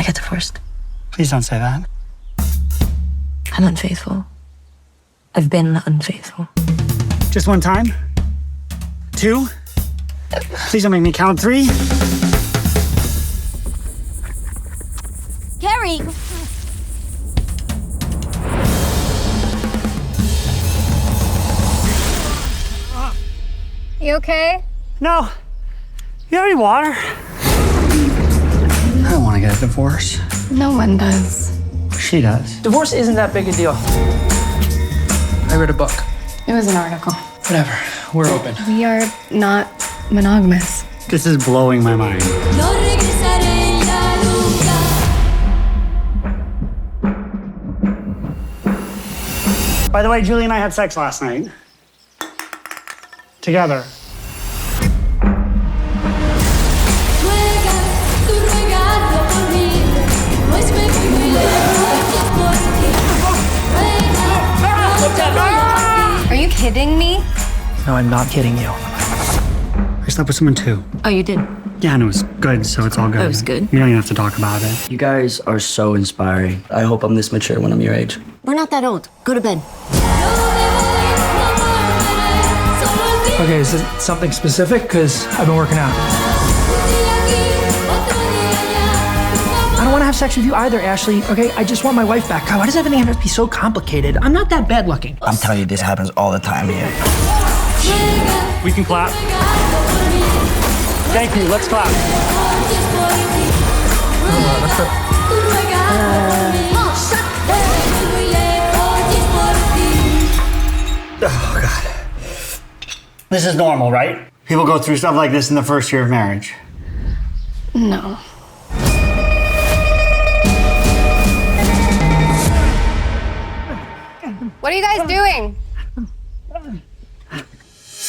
want to get divorced. Please don't say that. I'm unfaithful. I've been unfaithful. Just one time? 2? Please don't make me count 3. Carrie! You okay? No. You have any water? I don't want to get a divorce. No one does. She does. Divorce isn't that big a deal. I read a book. It was an article. Whatever. We're open. We are not monogamous. This is blowing my mind. By the way, Julie and I had sex last night. Together. Are you kidding me? No, I'm not kidding you. I slept with someone too. Oh, you did? Yeah, and it was good, so it's all good. It was good. We don't even have to talk about it. You guys are so inspiring. I hope I'm this mature when I'm your age. We're not that old. Go to bed. Okay, is it something specific? Because I've been working out. I don't want to have sex with you either, Ashley. Okay, I just want my wife back. God, why does everything have to be so complicated? I'm not that bad looking. I'm telling you, this happens all the time here. We can clap. Thank you, let's clap. Oh, God. This is normal, right? People go through stuff like this in the first year of marriage. No. What are you guys doing?